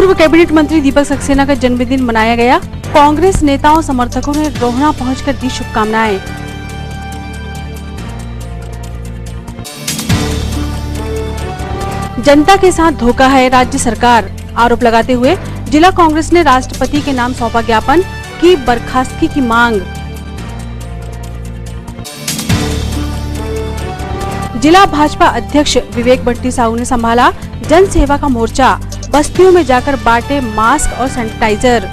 पूर्व कैबिनेट मंत्री दीपक सक्सेना का जन्मदिन मनाया गया। कांग्रेस नेताओं समर्थकों ने रोहना पहुंचकर दी शुभकामनाएं। जनता के साथ धोखा है राज्य सरकार, आरोप लगाते हुए जिला कांग्रेस ने राष्ट्रपति के नाम सौंपा ज्ञापन, की बर्खास्तगी की मांग। जिला भाजपा अध्यक्ष विवेक बंटी साहू ने संभाला जन सेवा का मोर्चा, बस्तियों में जाकर बांटे मास्क और सैनिटाइजर।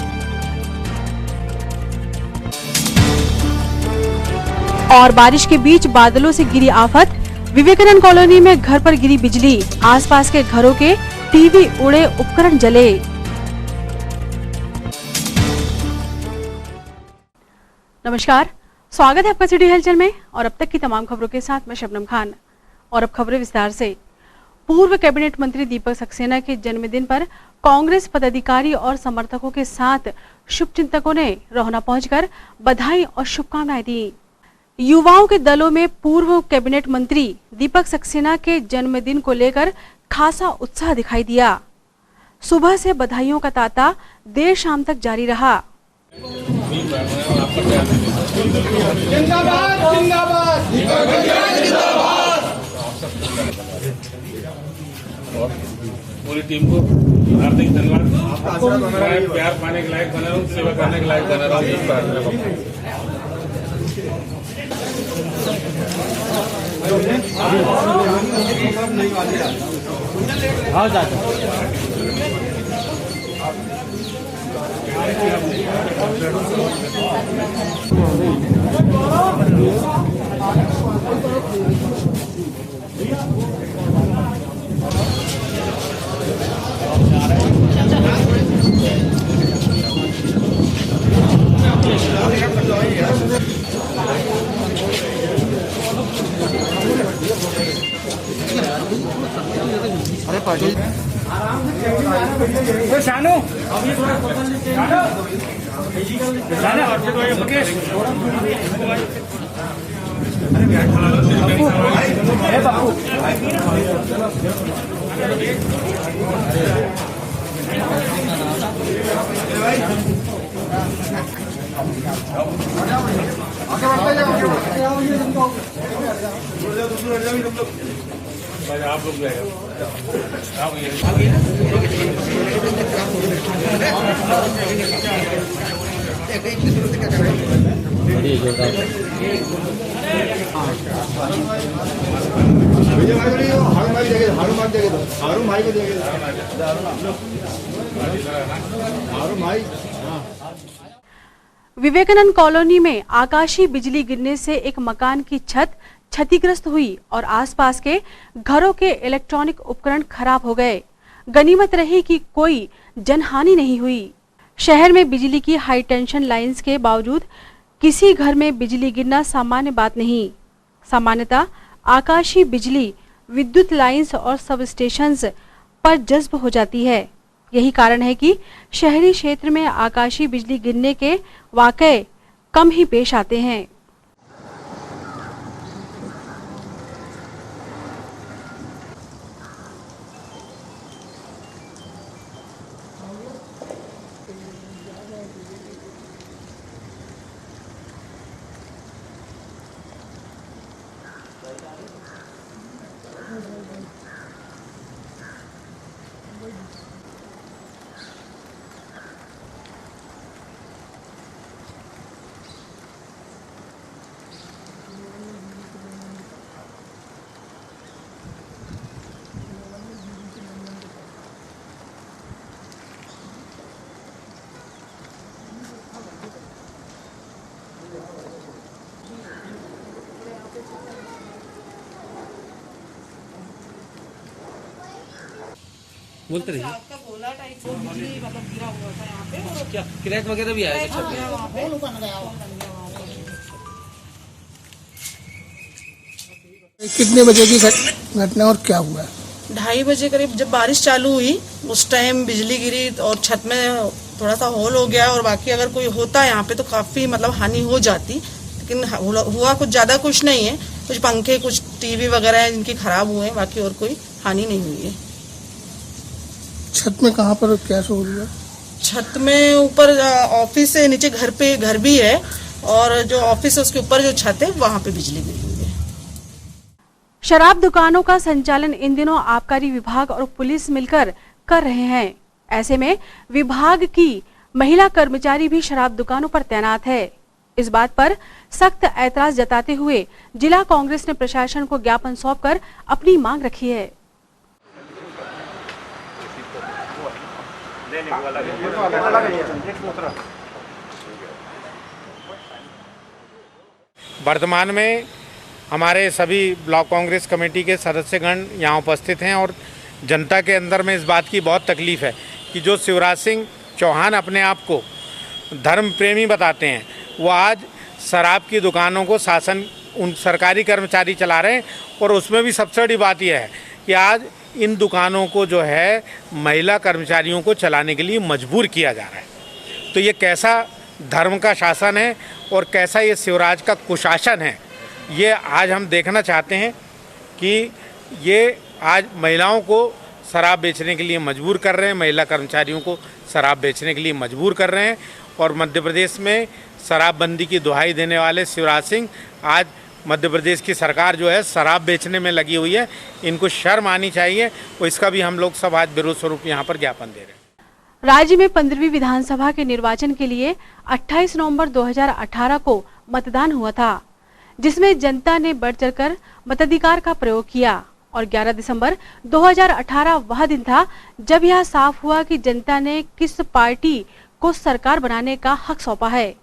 और बारिश के बीच बादलों से गिरी आफत, विवेकानंद कॉलोनी में घर पर गिरी बिजली, आसपास के घरों के टीवी उड़े, उपकरण जले। नमस्कार, स्वागत है आपका सिटी हलचल में और अब तक की तमाम खबरों के साथ मैं शबनम खान। और अब खबरें विस्तार से। पूर्व कैबिनेट मंत्री दीपक सक्सेना के जन्मदिन पर कांग्रेस पदाधिकारी और समर्थकों के साथ शुभचिंतकों ने रोहना पहुंचकर बधाई और शुभकामनाएं दी। युवाओं के दलों में पूर्व कैबिनेट मंत्री दीपक सक्सेना के जन्मदिन को लेकर खासा उत्साह दिखाई दिया। सुबह से बधाइयों का तांता देर शाम तक जारी रहा। जिंदाबाद जिंदाबाद जिंदाबाद। और पूरी टीम को हार्दिक धन्यवाद। मैं प्यार पाने के लायक बना रहूं, सेवा करने के लायक बना रहूं। हाँ अरे पाटिल शानू मुकेश आप लोग विवेकानंद कॉलोनी में आकाशीय बिजली गिरने से एक मकान की छत क्षतिग्रस्त हुई और आसपास के घरों के इलेक्ट्रॉनिक उपकरण खराब हो गए। गनीमत रही कि कोई जनहानि नहीं हुई। शहर में बिजली की हाई टेंशन लाइंस के बावजूद किसी घर में बिजली गिरना सामान्य बात नहीं। सामान्यतः आकाशीय बिजली विद्युत लाइंस और सब स्टेशंस पर जज्ब हो जाती है। यही कारण है कि शहरी क्षेत्र में आकाशीय बिजली गिरने के वाकये कम ही पेश आते हैं। बोलते रहिए। आपका गोला टाइप वो बिजली मतलब गिरा हुआ था यहाँ पे और क्या क्रैक वगैरह भी आया? वहाँ पे कितने बजे की घटना और क्या हुआ? 2:30 बजे करीब जब बारिश चालू हुई उस टाइम बिजली गिरी और छत में थोड़ा सा होल हो गया। और बाकी अगर कोई होता यहाँ पे तो काफी मतलब हानि हो जाती, लेकिन हुआ कुछ ज्यादा कुछ नहीं है। कुछ पंखे कुछ टीवी वगैरह है जिनकी खराब हुए हैं, बाकी और कोई हानि नहीं हुई है। छत में कहाँ पर क्या शोर हुआ? छत में ऊपर ऑफिस से नीचे घर भी है, और जो ऑफिस है उसके ऊपर जो छत है वहाँ पे बिजली गिरी हुई है। शराब दुकानों का संचालन इन दिनों आबकारी विभाग और पुलिस मिलकर कर रहे हैं। ऐसे में विभाग की महिला कर्मचारी भी शराब दुकानों पर तैनात है। इस बात पर सख्त ऐतराज जताते हुए जिला कांग्रेस ने प्रशासन को ज्ञापन सौंपकर अपनी मांग रखी है। वर्तमान में हमारे सभी ब्लॉक कांग्रेस कमेटी के सदस्यगण यहाँ उपस्थित हैं और जनता के अंदर में इस बात की बहुत तकलीफ है कि जो शिवराज सिंह चौहान अपने आप को धर्म प्रेमी बताते हैं, वो आज शराब की दुकानों को शासन उन सरकारी कर्मचारी चला रहे हैं। और उसमें भी सबसे बड़ी बात यह है कि आज इन दुकानों को जो है महिला कर्मचारियों को चलाने के लिए मजबूर किया जा रहा है। तो ये कैसा धर्म का शासन है और कैसा ये शिवराज का कुशासन है, ये आज हम देखना चाहते हैं कि ये आज महिलाओं को शराब बेचने के लिए मजबूर कर रहे हैं, महिला कर्मचारियों को शराब बेचने के लिए मजबूर कर रहे हैं। और मध्य प्रदेश में शराबबंदी की दुहाई देने वाले शिवराज सिंह आज मध्य प्रदेश की सरकार जो है शराब बेचने में लगी हुई है। इनको शर्म आनी चाहिए और इसका भी हम लोग सब आज विरोध स्वरूप यहाँ पर ज्ञापन दे रहे हैं। राज्य में 15वीं विधानसभा के निर्वाचन के लिए 28 नवंबर 2018 को मतदान हुआ था, जिसमें जनता ने बढ़ चढ़कर मताधिकार का प्रयोग किया। और 11 दिसंबर 2018 वह दिन था जब यह साफ हुआ कि जनता ने किस पार्टी को सरकार बनाने का हक सौंपा है।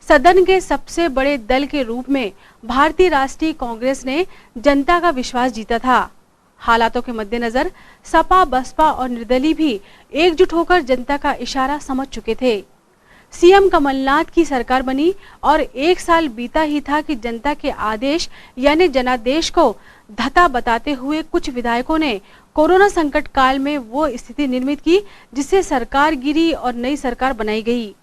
सदन के सबसे बड़े दल के रूप में भारतीय राष्ट्रीय कांग्रेस ने जनता का विश्वास जीता था। हालातों के मद्देनजर सपा, बसपा और निर्दलीय भी एकजुट होकर जनता का इशारा समझ चुके थे। सीएम कमलनाथ की सरकार बनी और 1 साल बीता ही था कि जनता के आदेश यानी जनादेश को धता बताते हुए कुछ विधायकों ने कोरोना संकट काल में वो स्थिति निर्मित की जिससे सरकार गिरी और नई सरकार बनाई गई।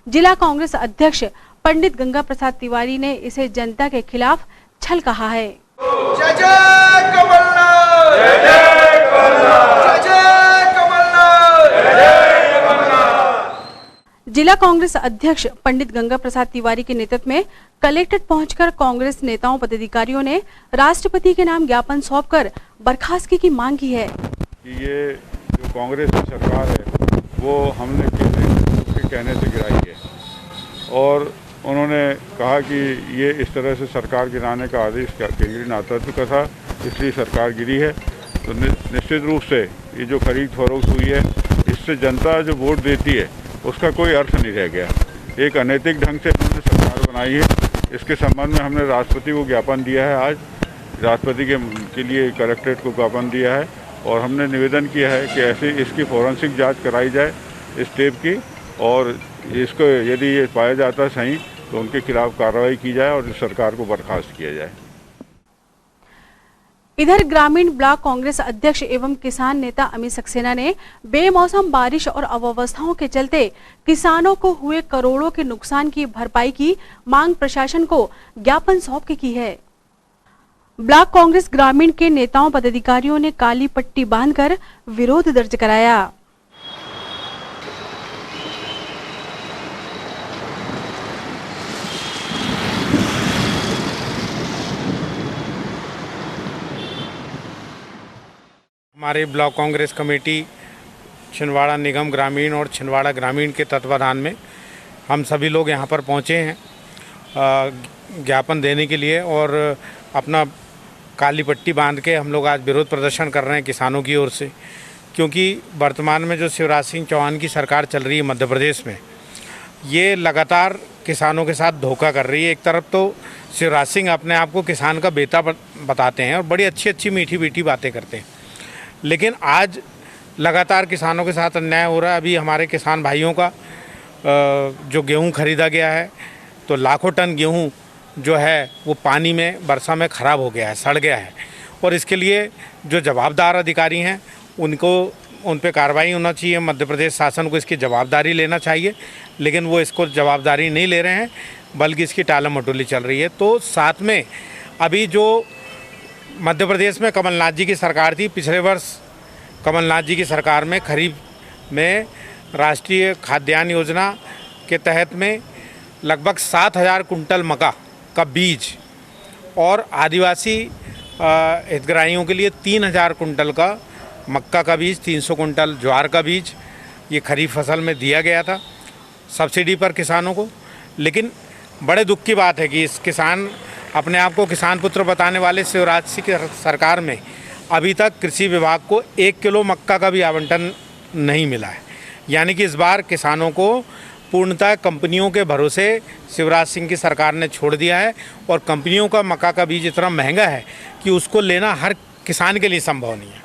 जिला कांग्रेस अध्यक्ष पंडित गंगा प्रसाद तिवारी ने इसे जनता के खिलाफ छल कहा है। जय जय कमलनाथ, जय जय कमलनाथ, जय जय कमलनाथ, जय जय कमलनाथ। जिला कांग्रेस अध्यक्ष पंडित गंगा प्रसाद तिवारी के नेतृत्व में कलेक्ट्रेट पहुंचकर कांग्रेस नेताओं पदाधिकारियों ने राष्ट्रपति के नाम ज्ञापन सौंपकर बर्खास्तगी की मांग की है। ये जो कांग्रेस की सरकार है वो हमने किसी के कहने से गिराई है और उन्होंने कहा कि ये इस तरह से सरकार गिराने का आदेश केंद्रीय नेतृत्व का था, इसलिए सरकार गिरी है। तो निश्चित रूप से ये जो खरीद फरोख्त हुई है इससे जनता जो वोट देती है उसका कोई अर्थ नहीं रह गया। एक अनैतिक ढंग से हमने सरकार बनाई है। इसके संबंध में हमने राष्ट्रपति को ज्ञापन दिया है। आज राष्ट्रपति के लिए कलेक्ट्रेट को ज्ञापन दिया है और हमने निवेदन किया है कि ऐसे इसकी फॉरेंसिक जांच कराई जाए इस टेप की, और इसको यदि ये पाया जाता है सही तो उनके खिलाफ कार्रवाई की जाए और सरकार को बर्खास्त किया जाए। इधर ग्रामीण ब्लॉक कांग्रेस अध्यक्ष एवं किसान नेता अमित सक्सेना ने बेमौसम बारिश और अव्यवस्थाओं के चलते किसानों को हुए करोड़ों के नुकसान की भरपाई की मांग प्रशासन को ज्ञापन सौंप के की है। ब्लॉक कांग्रेस ग्रामीण के नेताओं पदाधिकारियों ने काली पट्टी बांधकर विरोध दर्ज कराया। हमारे ब्लॉक कांग्रेस कमेटी छिंदवाड़ा निगम ग्रामीण और छिंदवाड़ा ग्रामीण के तत्वाधान में हम सभी लोग यहाँ पर पहुँचे हैं ज्ञापन देने के लिए, और अपना काली पट्टी बांध के हम लोग आज विरोध प्रदर्शन कर रहे हैं किसानों की ओर से। क्योंकि वर्तमान में जो शिवराज सिंह चौहान की सरकार चल रही है मध्य प्रदेश में, ये लगातार किसानों के साथ धोखा कर रही है। एक तरफ तो शिवराज सिंह अपने आप को किसान का बेटा बताते हैं और बड़ी अच्छी अच्छी मीठी मीठी बातें करते हैं, लेकिन आज लगातार किसानों के साथ अन्याय हो रहा है। अभी हमारे किसान भाइयों का जो गेहूं खरीदा गया है तो लाखों टन गेहूं जो है वो पानी में वर्षा में ख़राब हो गया है, सड़ गया है। और इसके लिए जो जवाबदार अधिकारी हैं उन पे कार्रवाई होना चाहिए। मध्य प्रदेश शासन को इसकी जवाबदारी लेना चाहिए, लेकिन वो इसको जवाबदारी नहीं ले रहे हैं, बल्कि इसकी टालम मटोली चल रही है। तो साथ में अभी जो मध्य प्रदेश में कमलनाथ जी की सरकार थी, पिछले वर्ष कमलनाथ जी की सरकार में खरीफ में राष्ट्रीय खाद्यान्न योजना के तहत में लगभग 7,000 कुंटल मक्का का बीज और आदिवासी हितग्राहियों के लिए 3,000 कुंटल का मक्का का बीज, 300 कुंटल ज्वार का बीज ये खरीफ फसल में दिया गया था सब्सिडी पर किसानों को। लेकिन बड़े दुख की बात है कि इस किसान अपने आप को किसान पुत्र बताने वाले शिवराज सिंह की सरकार में अभी तक कृषि विभाग को 1 किलो मक्का का भी आवंटन नहीं मिला है। यानी कि इस बार किसानों को पूर्णतः कंपनियों के भरोसे शिवराज सिंह की सरकार ने छोड़ दिया है और कंपनियों का मक्का का बीज इतना महंगा है कि उसको लेना हर किसान के लिए संभव नहीं है।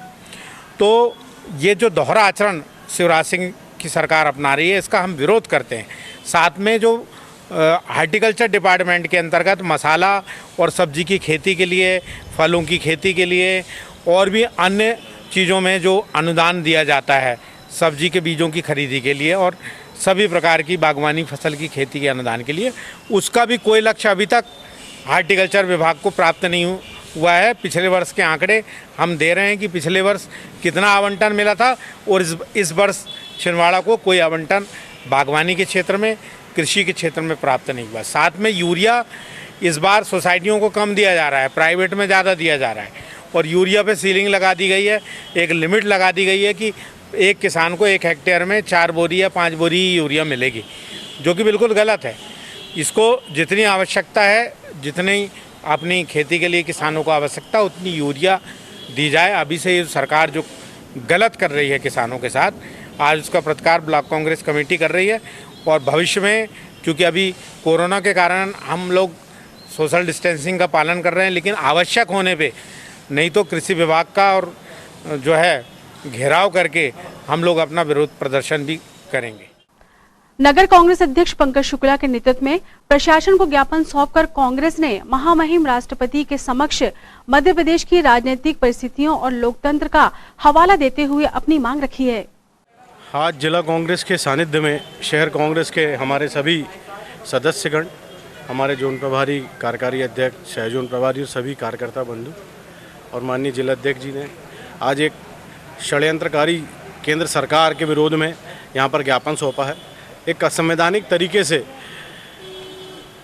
तो ये जो दोहरा आचरण शिवराज सिंह की सरकार अपना रही है इसका हम विरोध करते हैं। साथ में जो हार्टिकल्चर डिपार्टमेंट के अंतर्गत मसाला और सब्जी की खेती के लिए, फलों की खेती के लिए और भी अन्य चीज़ों में जो अनुदान दिया जाता है, सब्जी के बीजों की खरीदी के लिए और सभी प्रकार की बागवानी फसल की खेती के अनुदान के लिए, उसका भी कोई लक्ष्य अभी तक हार्टिकल्चर विभाग को प्राप्त नहीं हुआ है। पिछले वर्ष के आंकड़े हम दे रहे हैं कि पिछले वर्ष कितना आवंटन मिला था और इस वर्ष छिंदवाड़ा को कोई आवंटन बागवानी के क्षेत्र में, कृषि के क्षेत्र में प्राप्त नहीं हुआ। साथ में यूरिया इस बार सोसाइटियों को कम दिया जा रहा है, प्राइवेट में ज़्यादा दिया जा रहा है और यूरिया पे सीलिंग लगा दी गई है, एक लिमिट लगा दी गई है कि एक किसान को 1 हेक्टेयर में 4 बोरी या 5 बोरी यूरिया मिलेगी, जो कि बिल्कुल गलत है। इसको जितनी आवश्यकता है, जितनी अपनी खेती के लिए किसानों को आवश्यकता उतनी यूरिया दी जाए। अभी से ये सरकार जो गलत कर रही है किसानों के साथ, आज उसका प्रतिकार ब्लॉक कांग्रेस कमेटी कर रही है और भविष्य में, क्योंकि अभी कोरोना के कारण हम लोग सोशल डिस्टेंसिंग का पालन कर रहे हैं, लेकिन आवश्यक होने पे नहीं तो कृषि विभाग का और जो है घेराव करके हम लोग अपना विरोध प्रदर्शन भी करेंगे। नगर कांग्रेस अध्यक्ष पंकज शुक्ला के नेतृत्व में प्रशासन को ज्ञापन सौंपकर कांग्रेस ने महामहिम राष्ट्रपति के समक्ष मध्य प्रदेश की राजनीतिक परिस्थितियों और लोकतंत्र का हवाला देते हुए अपनी मांग रखी है। आज जिला कांग्रेस के सानिध्य में शहर कांग्रेस के हमारे सभी सदस्यगण, हमारे जोन प्रभारी, कार्यकारी अध्यक्ष, सह जोन प्रभारी और सभी कार्यकर्ता बंधु और माननीय जिला अध्यक्ष जी ने आज एक षड्यंत्रकारी केंद्र सरकार के विरोध में यहाँ पर ज्ञापन सौंपा है। एक असंवैधानिक तरीके से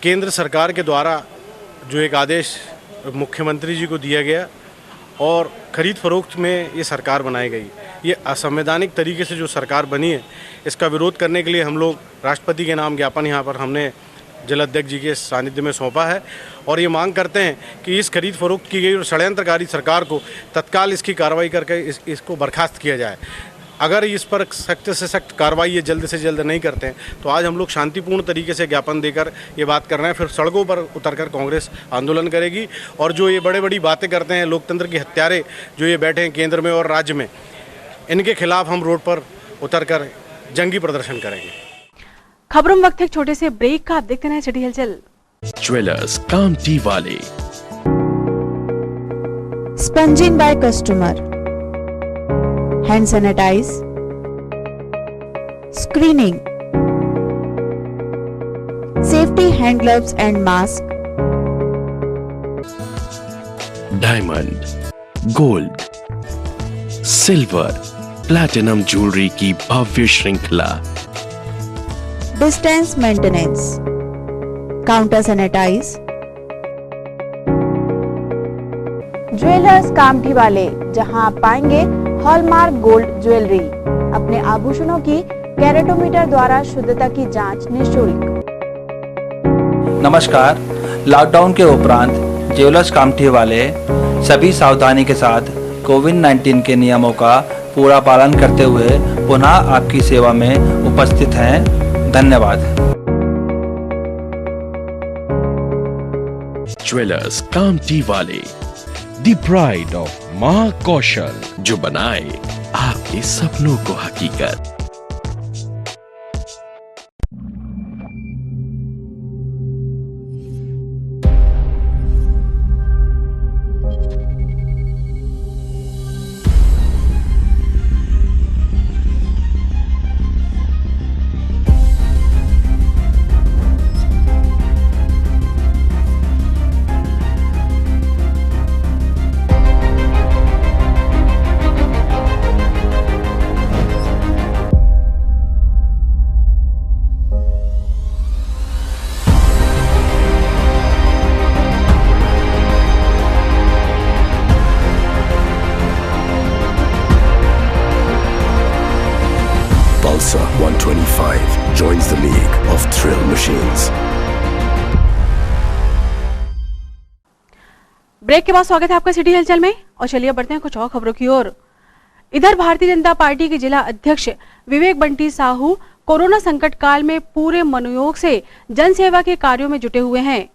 केंद्र सरकार के द्वारा जो एक आदेश मुख्यमंत्री जी को दिया गया और खरीद फरोख्त में ये सरकार बनाई गई, ये असंवैधानिक तरीके से जो सरकार बनी है, इसका विरोध करने के लिए हम लोग राष्ट्रपति के नाम ज्ञापन यहाँ पर हमने जिला अध्यक्ष जी के सानिध्य में सौंपा है और ये मांग करते हैं कि इस खरीद फरोख्त की गई और षड्यंत्रकारी सरकार को तत्काल इसकी कार्रवाई करके इसको बर्खास्त किया जाए। अगर इस पर सख्त से सख्त कार्रवाई ये जल्द से जल्द नहीं करते हैं तो आज हम लोग शांतिपूर्ण तरीके से ज्ञापन देकर ये बात कर रहे हैं। फिर सड़कों पर उतरकर कांग्रेस आंदोलन करेगी और जो ये बड़ी बातें करते हैं, लोकतंत्र के हत्यारे जो ये बैठे हैं केंद्र में और राज्य में, इनके खिलाफ हम रोड पर उतरकर जंगी प्रदर्शन करेंगे। खबरों में वक्त है एक छोटे से ब्रेक का, आप देखते हैं सिटी हलचल। ज्वेलर्स कामटी वाले, sponging by customer, hand sanitize, screening, safety hand gloves and mask, diamond, gold, silver, platinum jewellery की भव्य श्रृंखला, distance maintenance, counter sanitize. Jewellers Kamptee वाले, जहां आप पाएंगे हॉलमार्क गोल्ड ज्वेलरी, अपने आभूषणों की कैरेटोमीटर द्वारा शुद्धता की जांच निःशुल्क। नमस्कार। लॉकडाउन के उपरांत ज्वेलर्स कामठी वाले सभी सावधानी के साथ कोविड-19 के नियमों का पूरा पालन करते हुए पुनः आपकी सेवा में उपस्थित हैं। धन्यवाद। ज्वेलर्स कामटी वाले, द प्राइड ऑफ महाकौशल, जो बनाए आपके सपनों को हकीकत। Pulsar 125 joins the league of thrill machines. Break के बाद स्वागत है आपका सिटी हलचल में और चलिए बढ़ते हैं कुछ और खबरों की ओर। इधर भारतीय जनता पार्टी के जिला अध्यक्ष विवेक बंटी साहू कोरोना संकट काल में पूरे मनोयोग से जन सेवा के कार्यों में जुटे हुए हैं।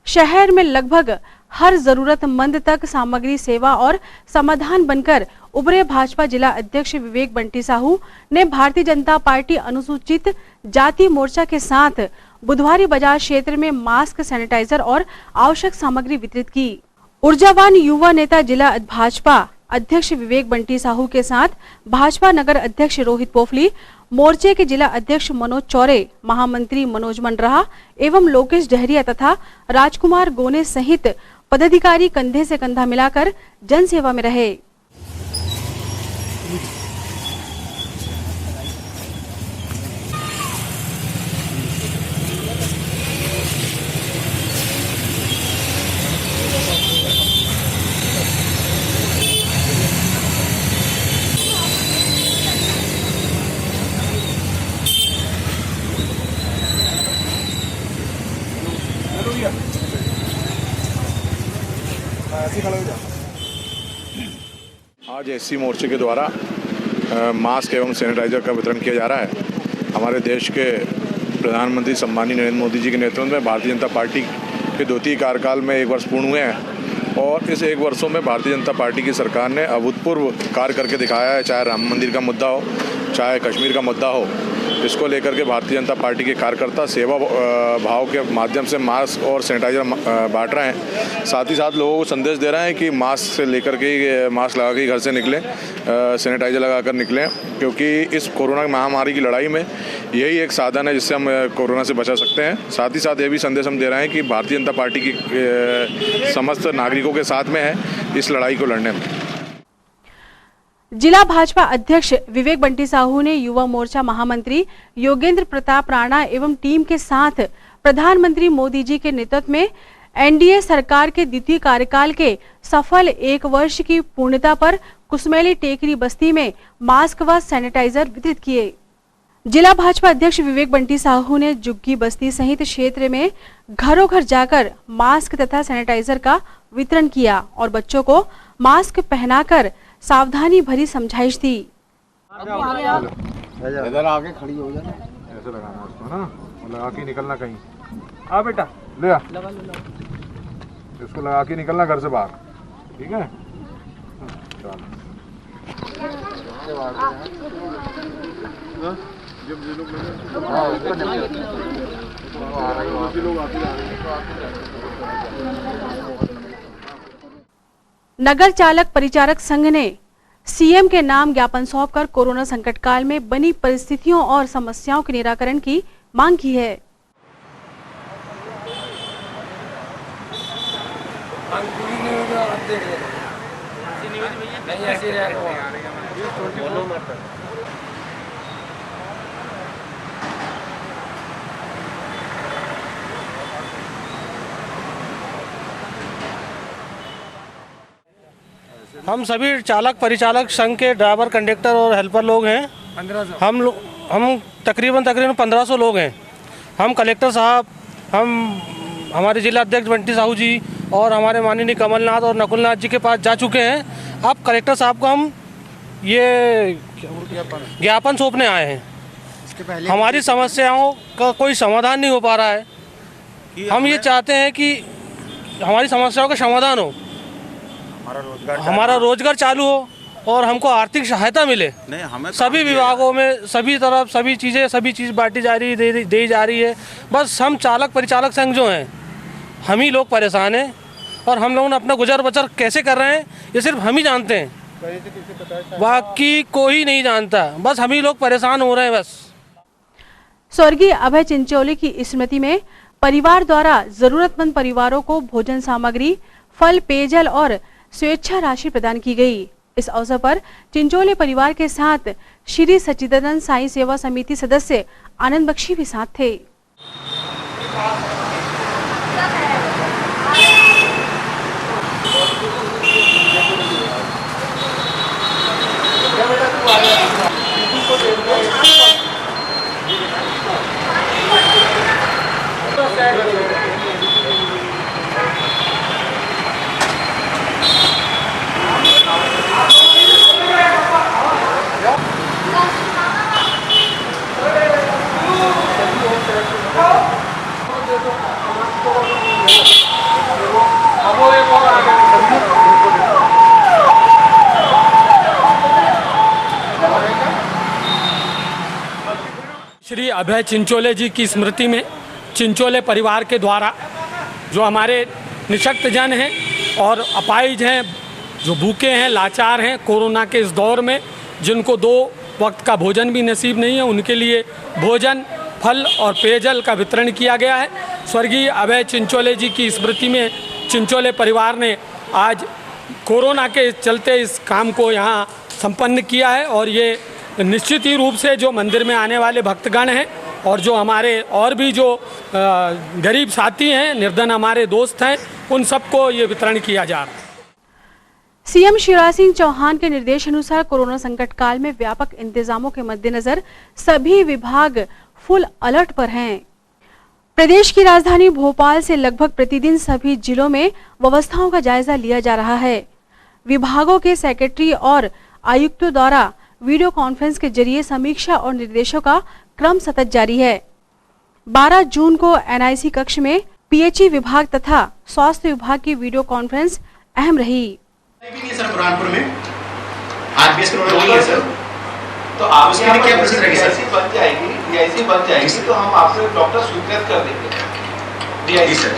शहर में लगभग हर जरूरतमंद तक सामग्री सेवा और समाधान बनकर उभरे भाजपा जिला अध्यक्ष विवेक बंटी साहू ने भारतीय जनता पार्टी अनुसूचित जाति मोर्चा के साथ बुधवारी बाजार क्षेत्र में मास्क, सैनिटाइजर और आवश्यक सामग्री वितरित की। ऊर्जावान युवा नेता जिला भाजपा अध्यक्ष विवेक बंटी साहू के साथ भाजपा नगर अध्यक्ष रोहित पोफली, मोर्चे के जिला अध्यक्ष मनोज चौरे, महामंत्री मनोज मंडराहा एवं लोकेश डहरिया तथा राजकुमार गोने सहित पदाधिकारी कंधे से कंधा मिलाकर जन सेवा में रहे। आज एससी मोर्चे के द्वारा मास्क एवं सैनिटाइजर का वितरण किया जा रहा है। हमारे देश के प्रधानमंत्री सम्मानीय नरेंद्र मोदी जी के नेतृत्व में भारतीय जनता पार्टी के द्वितीय कार्यकाल में 1 वर्ष पूर्ण हुए हैं और इस 1 वर्षों में भारतीय जनता पार्टी की सरकार ने अभूतपूर्व कार्य करके दिखाया है। चाहे राम मंदिर का मुद्दा हो, चाहे कश्मीर का मुद्दा हो, इसको लेकर के भारतीय जनता पार्टी के कार्यकर्ता सेवा भाव के माध्यम से मास्क और सैनिटाइजर बांट रहे हैं। साथ ही साथ लोगों को संदेश दे रहे हैं कि मास्क से लेकर के मास्क लगा के घर से निकलें, सैनिटाइजर लगाकर निकलें, क्योंकि इस कोरोना महामारी की लड़ाई में यही एक साधन है जिससे हम कोरोना से बचा सकते हैं। साथ ही साथ ये भी संदेश हम दे रहे हैं कि भारतीय जनता पार्टी की समस्त नागरिकों के साथ में है इस लड़ाई को लड़ने में। जिला भाजपा अध्यक्ष विवेक बंटी साहू ने युवा मोर्चा महामंत्री योगेंद्र प्रताप राणा एवं टीम के साथ प्रधानमंत्री मोदी जी के नेतृत्व में एनडीए सरकार के द्वितीय कार्यकाल के सफल 1 वर्ष की पूर्णता पर कुसमेली टेकरी बस्ती में मास्क व सैनिटाइजर वितरित किए। जिला भाजपा अध्यक्ष विवेक बंटी साहू ने जुग्गी बस्ती सहित क्षेत्र में घरों घर जाकर मास्क तथा सैनिटाइजर का वितरण किया और बच्चों को मास्क पहनाकर सावधानी भरी समझाइश दी। इधर आके खड़ी हो जाना, ऐसे लगाना उसको ना, लगा के निकलना कहीं। आ बेटा ले आ, इसको लगा के निकलना घर से बाहर, ठीक है? नगर चालक परिचारक संघ ने सीएम के नाम ज्ञापन सौंपकर कोरोना संकट काल में बनी परिस्थितियों और समस्याओं के निराकरण की मांग की है। हम सभी चालक परिचालक संघ के ड्राइवर, कंडक्टर और हेल्पर लोग हैं। हम तकरीबन 1500 लोग हैं। हम कलेक्टर साहब, हमारे जिला अध्यक्ष बंटी साहू जी और हमारे माननीय कमलनाथ और नकुलनाथ जी के पास जा चुके हैं। अब कलेक्टर साहब को हम ये ज्ञापन सौंपने आए हैं। हमारी समस्याओं का कोई समाधान नहीं हो पा रहा है। हम ये चाहते हैं कि हमारी समस्याओं का समाधान हो, हमारा रोजगार चालू हो और हमको आर्थिक सहायता मिले। सभी विभागों में सभी तरफ सभी चीज़ बांटी जा रही है, दी जा रही है। बस हम चालक परिचालक संघ जो हैं, हम ही लोग परेशान हैं और हम लोग अपना गुजर बसर कैसे कर रहे हैं ये सिर्फ हम ही जानते हैं, बाकी कोई नहीं जानता। बस हम ही लोग परेशान हो रहे हैं। बस स्वर्गीय अभय चिंचोली की स्मृति में परिवार द्वारा जरूरतमंद परिवारों को भोजन सामग्री, फल, पेयजल और स्वेच्छा राशि प्रदान की गई। इस अवसर पर चिंचोली परिवार के साथ श्री सच्चिदानंद साई सेवा समिति सदस्य आनंद बख्शी भी साथ थे। बेटा तू आ जा। श्री अभय चिंचोले जी की स्मृति में चिंचोले परिवार के द्वारा जो हमारे निशक्त जन हैं और अपाहिज हैं, जो भूखे हैं, लाचार हैं कोरोना के इस दौर में, जिनको 2 वक्त का भोजन भी नसीब नहीं है, उनके लिए भोजन, फल और पेयजल का वितरण किया गया है। स्वर्गीय अभय चिंचोले जी की स्मृति में चिंचोले परिवार ने आज कोरोना के चलते इस काम को यहाँ संपन्न किया है और ये निश्चित ही रूप से जो मंदिर में आने वाले भक्तगण हैं और जो हमारे और भी जो गरीब साथी हैं, निर्धन हमारे दोस्त हैं, उन सबको ये वितरण किया जा रहा है। सीएम शिवराज सिंह चौहान के निर्देश अनुसार कोरोना संकट काल में व्यापक इंतजामों के मद्देनजर सभी विभाग फुल अलर्ट पर हैं। प्रदेश की राजधानी भोपाल से लगभग प्रतिदिन सभी जिलों में व्यवस्थाओं का जायजा लिया जा रहा है। विभागों के सेक्रेटरी और आयुक्तों द्वारा वीडियो कॉन्फ्रेंस के जरिए समीक्षा और निर्देशों का क्रम सतत जारी है। 12 जून को एनआईसी कक्ष में पीएचई विभाग तथा स्वास्थ्य विभाग की वीडियो कॉन्फ्रेंस अहम रही। सर बुरहानपुर में आरपीएस वही है सर, तो आप उसके लिए क्या प्रोसेस रहेगी? ऐसी बन जाएगी तो हम आपसे डॉक्टर स्वीकृत कर देंगे। सर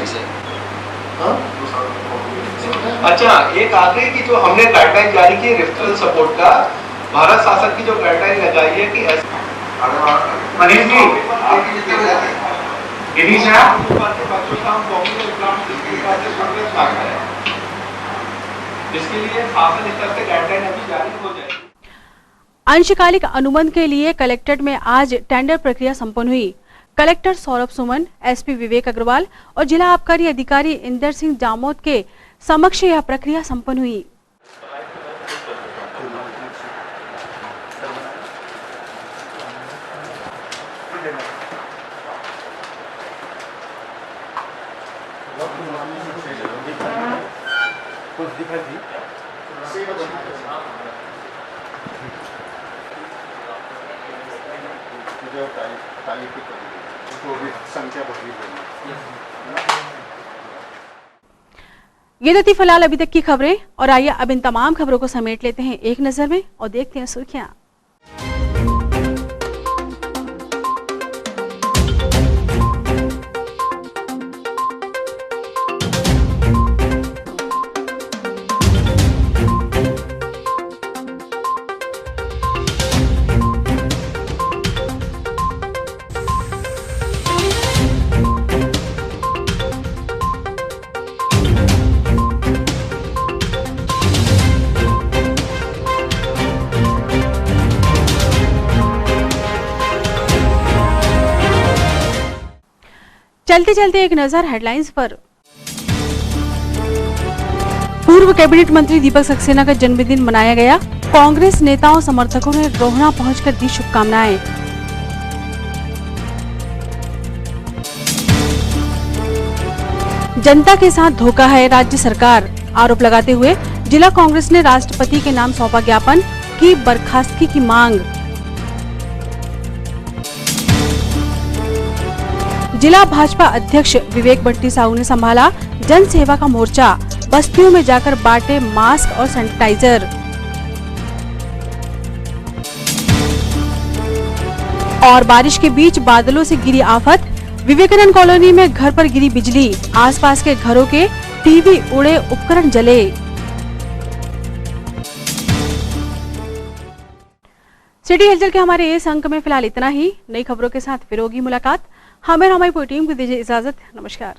अच्छा, एक आखिरी की जो हमने गाइडलाइन जारी की रेफरल सपोर्ट का, भारत शासन की जो गाइडलाइन लगाई है कि मनीष जी इसके लिए शासन स्तर से गाइडलाइन अभी जारी हो जाएगी। अंशकालिक अनुबंध के लिए कलेक्ट्रेट में आज टेंडर प्रक्रिया संपन्न हुई। कलेक्टर सौरभ सुमन, एसपी विवेक अग्रवाल और जिला आबकारी अधिकारी इंदर सिंह जामोद के समक्ष यह प्रक्रिया संपन्न हुई। ये तो थी फिलहाल अभी तक की खबरें और आइए अब इन तमाम खबरों को समेट लेते हैं एक नजर में और देखते हैं सुर्खियां। चलते चलते एक नजर हेडलाइंस पर। पूर्व कैबिनेट मंत्री दीपक सक्सेना का जन्मदिन मनाया गया। कांग्रेस नेताओं समर्थकों ने रोहना पहुंचकर दी शुभकामनाएं। जनता के साथ धोखा है राज्य सरकार, आरोप लगाते हुए जिला कांग्रेस ने राष्ट्रपति के नाम सौंपा ज्ञापन, की बर्खास्तगी की मांग। जिला भाजपा अध्यक्ष विवेक बट्टी साहू ने संभाला जन सेवा का मोर्चा, बस्तियों में जाकर बांटे मास्क और सैनिटाइजर। और बारिश के बीच बादलों से गिरी आफत, विवेकानंद कॉलोनी में घर पर गिरी बिजली, आसपास के घरों के टीवी उड़े, उपकरण जले। सिटी हलचल के हमारे इस अंक में फिलहाल इतना ही। नई खबरों के साथ फिर होगी मुलाकात। हमें हमारी पूरी टीम को दीजिए इजाजत। नमस्कार।